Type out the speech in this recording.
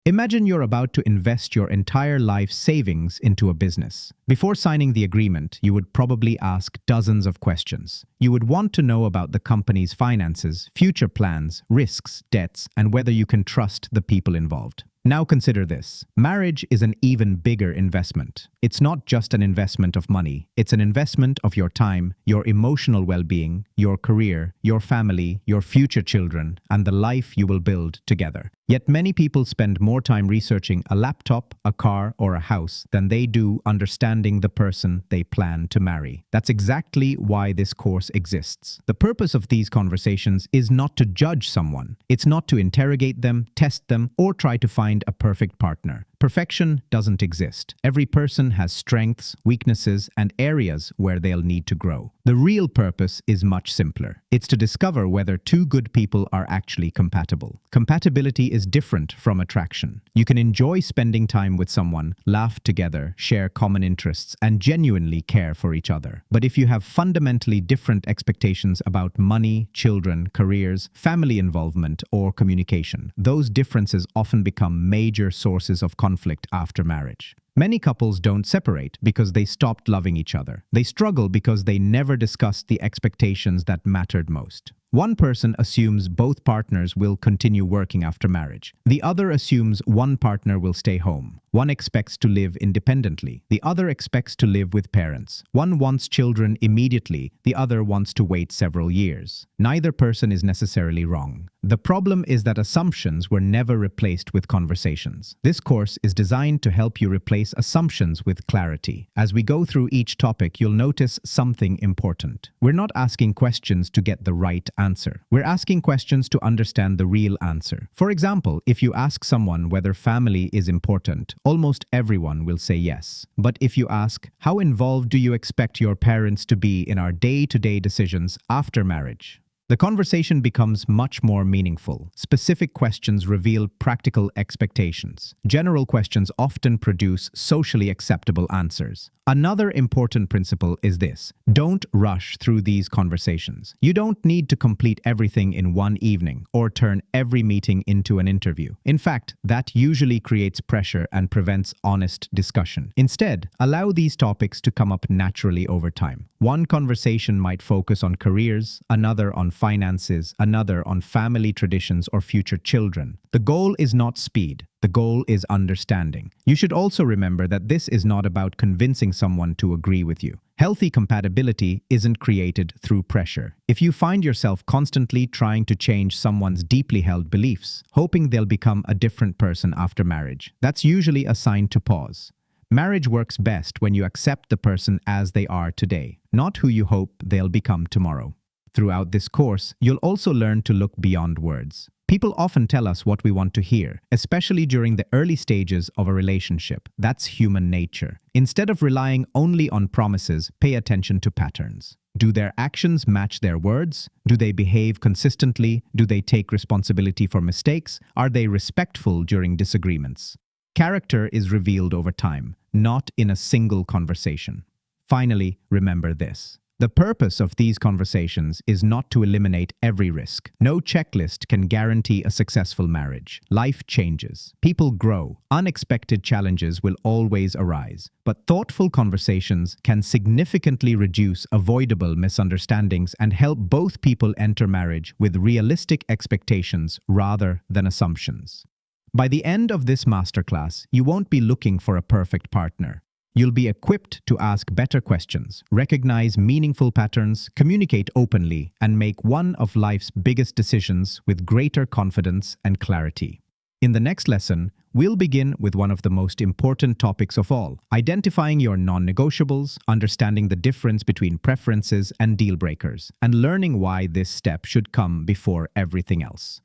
Imagine you're about to invest your entire life savings into a business. Before signing the agreement, you would probably ask dozens of questions. You would want to know about the company's finances, future plans, risks, debts, and whether you can trust the people involved. Now consider this. Marriage is an even bigger investment. It's not just an investment of money. It's an investment of your time, your emotional well-being, your career, your family, your future children, and the life you will build together. Yet many people spend more time researching a laptop, a car, or a house than they do understanding the person they plan to marry. That's exactly why this course exists. The purpose of these conversations is not to judge someone. It's not to interrogate them, test them, or try to find a perfect partner. Perfection doesn't exist. Every person has strengths, weaknesses, and areas where they'll need to grow. The real purpose is much simpler. It's to discover whether two good people are actually compatible. Compatibility is different from attraction. You can enjoy spending time with someone, laugh together, share common interests, and genuinely care for each other. But if you have fundamentally different expectations about money, children, careers, family involvement, or communication, those differences often become major sources of conflict after marriage. Many couples don't separate because they stopped loving each other. They struggle because they never discussed the expectations that mattered most. One person assumes both partners will continue working after marriage. The other assumes one partner will stay home. One expects to live independently. The other expects to live with parents. One wants children immediately. The other wants to wait several years. Neither person is necessarily wrong. The problem is that assumptions were never replaced with conversations. This course is designed to help you replace assumptions with clarity. As we go through each topic, you'll notice something important. We're not asking questions to get the right answer. We're asking questions to understand the real answer. For example, if you ask someone whether family is important, almost everyone will say yes. But if you ask, how involved do you expect your parents to be in our day-to-day decisions after marriage? The conversation becomes much more meaningful. Specific questions reveal practical expectations. General questions often produce socially acceptable answers. Another important principle is this: don't rush through these conversations. You don't need to complete everything in one evening or turn every meeting into an interview. In fact, that usually creates pressure and prevents honest discussion. Instead, allow these topics to come up naturally over time. One conversation might focus on careers, another on finances, another on family traditions or future children. The goal is not speed. The goal is understanding. You should also remember that this is not about convincing someone to agree with you. Healthy compatibility isn't created through pressure. If you find yourself constantly trying to change someone's deeply held beliefs, hoping they'll become a different person after marriage, that's usually a sign to pause. Marriage works best when you accept the person as they are today, not who you hope they'll become tomorrow. Throughout this course, you'll also learn to look beyond words. People often tell us what we want to hear, especially during the early stages of a relationship. That's human nature. Instead of relying only on promises, pay attention to patterns. Do their actions match their words? Do they behave consistently? Do they take responsibility for mistakes? Are they respectful during disagreements? Character is revealed over time, not in a single conversation. Finally, remember this. The purpose of these conversations is not to eliminate every risk. No checklist can guarantee a successful marriage. Life changes. People grow. Unexpected challenges will always arise. But thoughtful conversations can significantly reduce avoidable misunderstandings and help both people enter marriage with realistic expectations rather than assumptions. By the end of this masterclass, you won't be looking for a perfect partner. You'll be equipped to ask better questions, recognize meaningful patterns, communicate openly, and make one of life's biggest decisions with greater confidence and clarity. In the next lesson, we'll begin with one of the most important topics of all: identifying your non-negotiables, understanding the difference between preferences and deal breakers, and learning why this step should come before everything else.